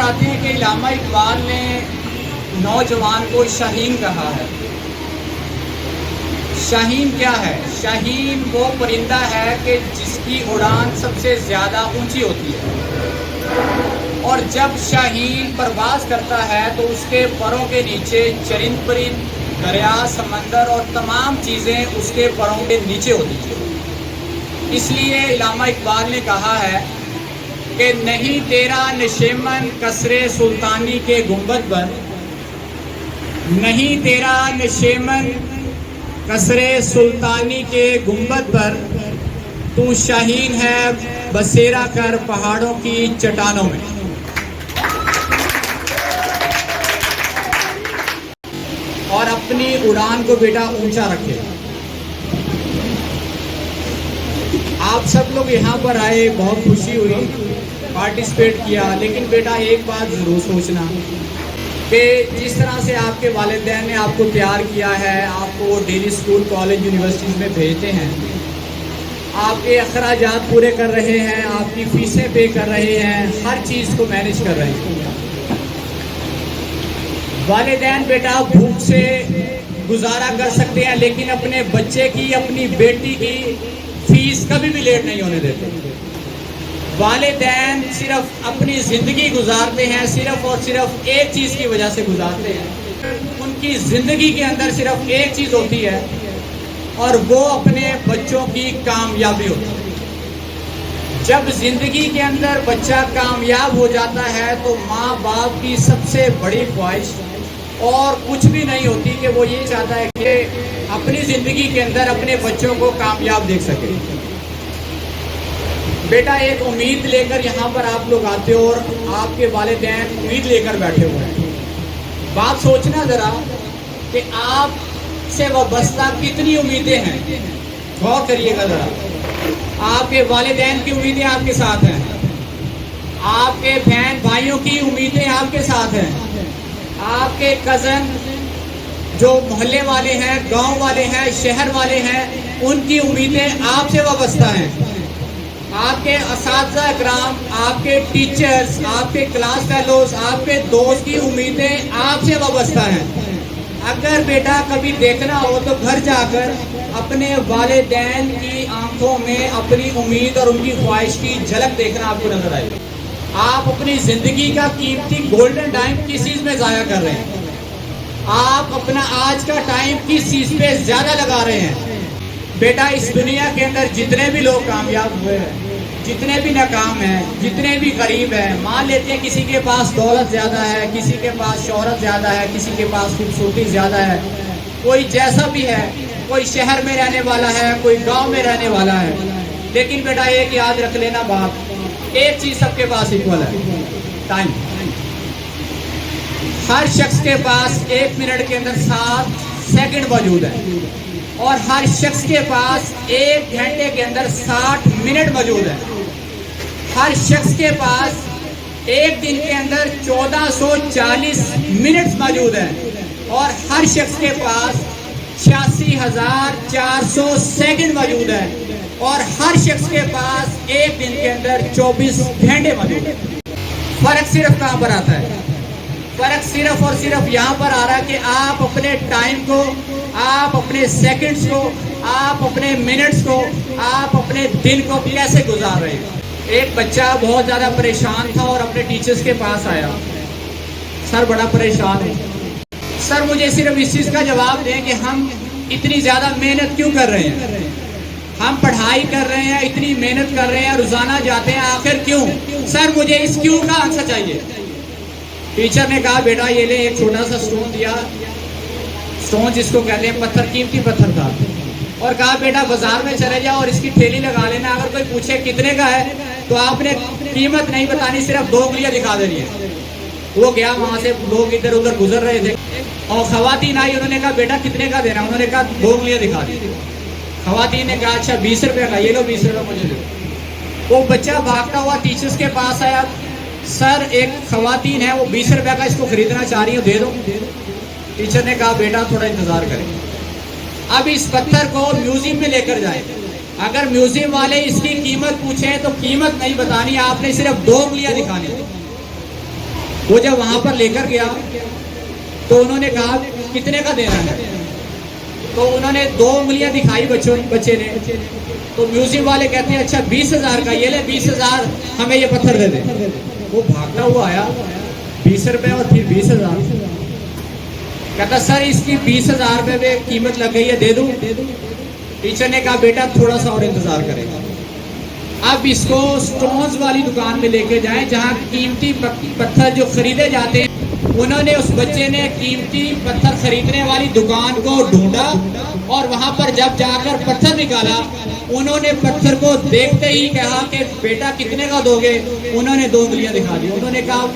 آتے ہیں کہ علامہ اقبال نے نوجوان کو شاہین کہا ہے۔ شاہین کیا ہے؟ شاہین وہ پرندہ ہے کہ جس کی اڑان سب سے زیادہ اونچی ہوتی ہے، اور جب شاہین پرواز کرتا ہے تو اس کے پروں کے نیچے چرند پرند، دریا، سمندر اور تمام چیزیں اس کے پروں کے نیچے ہوتی ہیں۔ اس لیے علامہ اقبال نے کہا ہے کہ نہیں تیرا نشیمن قصر سلطانی کے گنبد پر، نہیں تیرا نشیمن قصر سلطانی کے گنبد پر، تو شاہین ہے بسیرا کر پہاڑوں کی چٹانوں میں۔ اور اپنی اڑان کو بیٹا اونچا رکھے۔ آپ سب لوگ یہاں پر آئے، بہت خوشی ہوئی، پارٹیسپیٹ کیا، لیکن بیٹا ایک بات ضرور سوچنا کہ جس طرح سے آپ کے والدین نے آپ کو پیار کیا ہے، آپ کو ڈیلی اسکول، کالج، یونیورسٹیز میں بھیجتے ہیں، آپ کے اخراجات پورے کر رہے ہیں، آپ کی فیسیں پے کر رہے ہیں، ہر چیز کو مینیج کر رہے ہیں۔ والدین بیٹا بھوک سے گزارا کر سکتے ہیں، لیکن اپنے بچے کی، اپنی بیٹی کی فیس کبھی بھی لیٹ نہیں ہونے دیتے۔ والدین صرف اپنی زندگی گزارتے ہیں، صرف اور صرف ایک چیز کی وجہ سے گزارتے ہیں۔ ان کی زندگی کے اندر صرف ایک چیز ہوتی ہے، اور وہ اپنے بچوں کی کامیابی ہوتی ہے۔ جب زندگی کے اندر بچہ کامیاب ہو جاتا ہے تو ماں باپ کی سب سے بڑی خواہش اور کچھ بھی نہیں ہوتی کہ وہ یہ چاہتا ہے کہ اپنی زندگی کے اندر اپنے بچوں کو کامیاب دیکھ سکے۔ بیٹا ایک امید لے کر یہاں پر آپ لوگ آتے ہو، اور آپ کے والدین امید لے کر بیٹھے ہوئے ہیں۔ بات سوچنا ذرا کہ آپ سے وابستہ کتنی امیدیں ہیں، غور کریے گا ذرا۔ آپ کے والدین کی امیدیں آپ کے ساتھ ہیں، آپ کے بہن بھائیوں کی امیدیں آپ کے ساتھ ہیں، آپ کے کزن جو محلے والے ہیں، گاؤں والے ہیں، شہر والے ہیں، ان کی امیدیں آپ سے وابستہ ہیں۔ آپ کے اساتذہ اکرام، آپ کے ٹیچرز، آپ کے کلاس فیلوز، آپ کے دوست کی امیدیں آپ سے وابستہ ہیں۔ اگر بیٹا کبھی دیکھنا ہو تو گھر جا کر اپنے والدین کی آنکھوں میں اپنی امید اور ان کی خواہش کی جھلک دیکھنا آپ کو نظر آئے گی۔ آپ اپنی زندگی کا قیمتی گولڈن ٹائم کس چیز میں ضائع کر رہے ہیں؟ آپ اپنا آج کا ٹائم کس چیز پہ زیادہ لگا رہے ہیں؟ بیٹا اس دنیا کے اندر جتنے بھی لوگ کامیاب ہوئے ہیں، جتنے بھی ناکام ہیں، جتنے بھی غریب ہیں، مان لیتے ہیں کسی کے پاس دولت زیادہ ہے، کسی کے پاس شہرت زیادہ ہے، کسی کے پاس خوبصورتی زیادہ ہے، کوئی جیسا بھی ہے، کوئی شہر میں رہنے والا ہے، کوئی گاؤں میں رہنے والا ہے، لیکن بیٹا ایک یاد رکھ لینا باپ، ایک چیز سب کے پاس ایکول ہے، ٹائم۔ ہر شخص کے پاس 1 منٹ کے اندر 7 سیکنڈ موجود ہے، اور ہر شخص کے پاس 1 گھنٹے کے اندر 60 منٹ موجود ہے۔ ہر شخص کے پاس ایک دن کے اندر 1440 منٹ موجود ہے، اور ہر شخص کے پاس 86,400 سیکنڈ موجود ہے، اور ہر شخص کے پاس ایک دن کے اندر 24 گھنٹے موجود ہے۔ فرق صرف کہاں پر آتا ہے؟ فرق صرف اور صرف یہاں پر آ رہا ہے کہ آپ اپنے ٹائم کو، آپ اپنے سیکنڈز کو، آپ اپنے منٹس کو، آپ اپنے دن کو کیسے گزار رہے ہیں۔ ایک بچہ بہت زیادہ پریشان تھا اور اپنے ٹیچرز کے پاس آیا، سر بڑا پریشان ہے، سر مجھے صرف اس چیز کا جواب دیں کہ ہم اتنی زیادہ محنت کیوں کر رہے ہیں، ہم پڑھائی کر رہے ہیں، اتنی محنت کر رہے ہیں، روزانہ جاتے ہیں، آخر کیوں؟ سر مجھے اس کیوں کا آنسر چاہیے۔ ٹیچر نے کہا بیٹا یہ لے، ایک چھوٹا سا سٹون دیا، سٹون جس کو کہتے ہیں پتھر، قیمتی پتھر تھا، اور کہا بیٹا بازار میں چلے جاؤ اور اس کی تھیلی لگا لینا، اگر کوئی پوچھے کتنے کا ہے تو آپ نے قیمت نہیں بتانی، صرف 2 انگلیاں دکھا دینی ہے۔ وہ گیا، وہاں سے لوگ ادھر ادھر گزر رہے تھے، اور خواتین آئی، انہوں نے کہا بیٹا کتنے کا دینا؟ انہوں نے کہا 2 انگلیاں دکھا دی۔ خواتین نے کہا اچھا 20 روپے کا، یہ لو 20 روپے مجھے دو۔ وہ بچہ بھاگتا ہوا ٹیچرز کے پاس آیا، سر ایک خواتین ہے وہ 20 روپے کا اس کو خریدنا چاہ رہی ہوں، دے دو۔ ٹیچر نے کہا بیٹا تھوڑا انتظار کریں، اب اس پتھر کو میوزیم میں لے کر جائیں، اگر میوزیم والے اس کی قیمت پوچھیں تو قیمت نہیں بتانی، آپ نے صرف 2 انگلیاں دکھانی۔ وہ جب وہاں پر لے کر گیا تو انہوں نے کہا کتنے کا دینا ہے؟ تو انہوں نے 2 انگلیاں دکھائی بچے نے. تو میوزیم والے کہتے ہیں اچھا 20,000 کا، یہ لے 20,000 ہمیں یہ پتھر دے دے. وہ بھاگتا ہوا آیا، 20 روپے اور پھر 20,000. کہتا سر اس کی 20,000 روپے میں قیمت لگ گئی ہے، دے دوں؟ ٹیچر نے کہا بیٹا تھوڑا سا اور انتظار کرے گا. اب اس کو سٹونز والی دکان میں لے کے جائیں جہاں قیمتی پتھر جو خریدے جاتے ہیں. انہوں نے اس بچے نے قیمتی پتھر خریدنے والی دکان کو ڈھونڈا اور وہاں پر جب جا کر پتھر نکالا، انہوں نے پتھر کو دیکھتے ہی کہا کہ بیٹا کتنے کا دو گے؟ انہوں نے 2 انگلیاں دکھا دی. انہوں نے کہا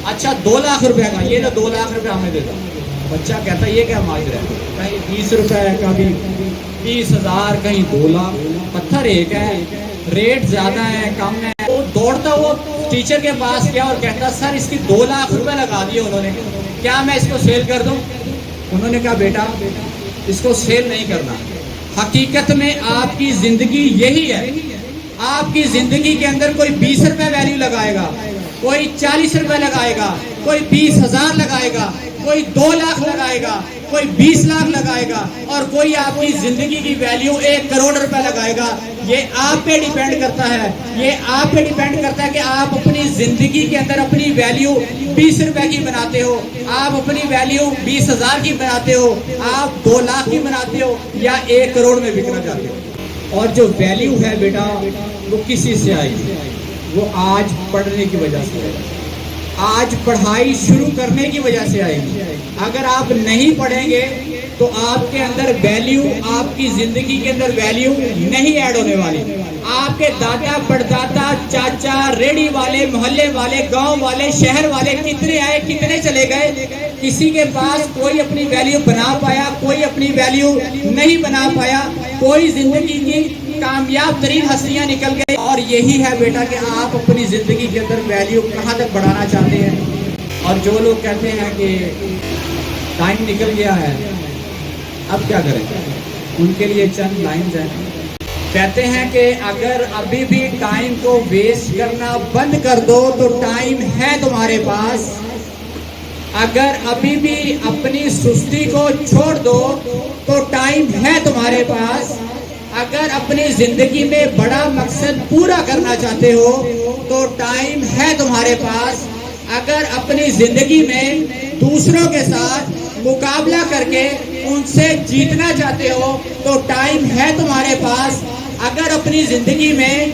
اچھا 2 لاکھ روپے کا، یہ تو 2 لاکھ روپے ہمیں دے دو. بچہ کہتا یہ کیا ماجرا ہے، کہیں 20 روپے کبھی 20,000 کہیں 2 لاکھ. پتھر ایک ہے، ریٹ زیادہ ہے کم ہے. وہ دوڑتا وہ ٹیچر کے پاس گیا اور کہتا سر اس کی 2 لاکھ روپے لگا دیے انہوں نے، کیا میں اس کو سیل کر دوں؟ انہوں نے کہا بیٹا اس کو سیل نہیں کرنا. حقیقت میں آپ کی زندگی یہی ہے. آپ کی زندگی کے اندر کوئی 20 روپے ویلیو لگائے گا، کوئی 40 روپے لگائے گا، کوئی 20,000 لگائے گا، کوئی 2 لاکھ لگائے گا، کوئی 20 لاکھ لگائے گا، اور کوئی آپ کی زندگی کی ویلیو 1 کروڑ روپے لگائے گا. یہ آپ پہ ڈیپینڈ کرتا ہے، یہ آپ پہ ڈیپینڈ کرتا ہے کہ آپ اپنی زندگی کے اندر اپنی ویلیو 20 روپے کی بناتے ہو، آپ اپنی ویلیو 20,000 کی بناتے ہو، آپ 2 لاکھ کی بناتے ہو، یا 1 کروڑ میں بکنا چاہتے ہو. اور جو ویلیو ہے بیٹا وہ کسی سے آئی ہے، وہ آج پڑھنے کی وجہ سے ہے، آج پڑھائی شروع کرنے کی وجہ سے آئے گی. اگر آپ نہیں پڑھیں گے تو آپ کے اندر ویلیو، آپ کی زندگی کے اندر ویلیو نہیں ایڈ ہونے والی. آپ کے دادا پردادا چاچا ریڑی والے محلے والے گاؤں والے شہر والے کتنے آئے کتنے چلے گئے، کسی کے پاس کوئی اپنی ویلیو بنا پایا، کوئی اپنی ویلیو نہیں بنا پایا. کوئی زندگی کی کامیاب ترین ہستیاں نکل گئے. اور یہی ہے بیٹا کہ آپ اپنی زندگی کے اندر ویلیو کہاں تک بڑھانا چاہتے ہیں. اور جو لوگ کہتے ہیں کہ ٹائم نکل گیا ہے اب کیا کریں، ان کے لیے چند لائنز ہیں. کہتے ہیں کہ اگر ابھی بھی ٹائم کو ویسٹ کرنا بند کر دو تو ٹائم ہے تمہارے پاس. اگر ابھی بھی اپنی سستی کو چھوڑ دو تو ٹائم ہے تمہارے پاس. اگر اپنی زندگی میں بڑا مقصد پورا کرنا چاہتے ہو تو ٹائم ہے تمہارے پاس. اگر اپنی زندگی میں دوسروں کے ساتھ مقابلہ کر کے ان سے جیتنا چاہتے ہو تو ٹائم ہے تمہارے پاس. اگر اپنی زندگی میں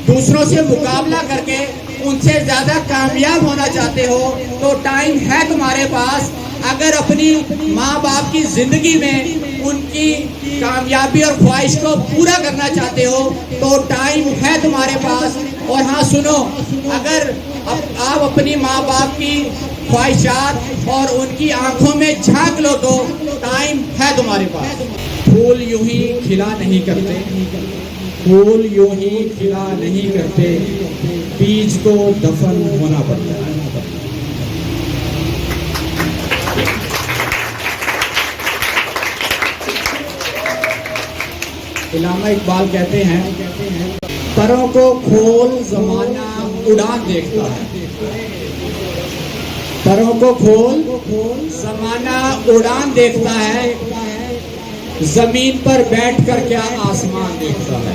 دوسروں سے مقابلہ کر کے ان سے زیادہ کامیاب ہونا چاہتے ہو تو ٹائم ہے تمہارے پاس. اگر اپنی ماں باپ کی زندگی میں ان کی کامیابی اور خواہش کو پورا کرنا چاہتے ہو تو ٹائم ہے تمہارے پاس. اور ہاں سنو، اگر آپ اپنی ماں باپ کی خواہشات اور ان کی آنکھوں میں جھانک لو تو ٹائم ہے تمہارے پاس. پھول یوں ہی کھلا نہیں کرتے، پھول یوں ہی کھلا نہیں کرتے، بیج کو دفن ہونا پڑتا ہے. علامہ اقبال کہتے ہیں پروں کو کھول زمانہ اڑان دیکھتا ہے، پروں کو کھول زمانہ اڑان دیکھتا ہے، زمین پر بیٹھ کر کیا آسمان دیکھتا ہے.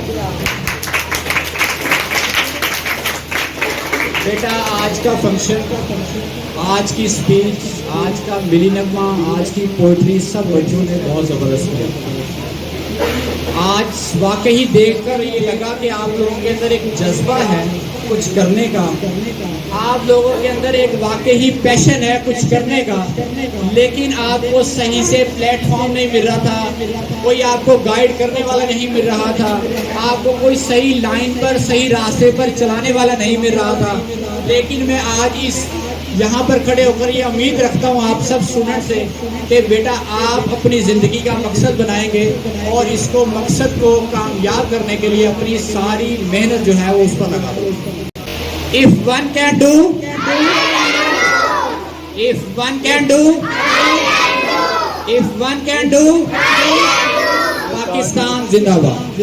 بیٹا آج کا فنکشن، آج کی اسپیچ، آج کا ملی نغمہ، آج کی پوئٹری سب بچوں نے بہت زبردست کیا. آج واقعی دیکھ کر یہ لگا کہ آپ لوگوں کے اندر ایک جذبہ ہے کچھ کرنے کا، آپ لوگوں کے اندر ایک واقعی پیشن ہے کچھ کرنے کا، لیکن آپ کو صحیح سے پلیٹ فارم نہیں مل رہا تھا، کوئی آپ کو گائیڈ کرنے والا نہیں مل رہا تھا، آپ کو کوئی صحیح لائن پر صحیح راستے پر چلانے والا نہیں مل رہا تھا. لیکن میں آج اس یہاں پر کھڑے ہو کر یہ امید رکھتا ہوں آپ سب اسٹوڈنٹ سے کہ بیٹا آپ اپنی زندگی کا مقصد بنائیں گے اور اس کو مقصد کو کامیاب کرنے کے لیے اپنی ساری محنت جو ہے وہ اس پر لگا دو. If one can do, if one can do, if one can do, Pakistan زندہ باد.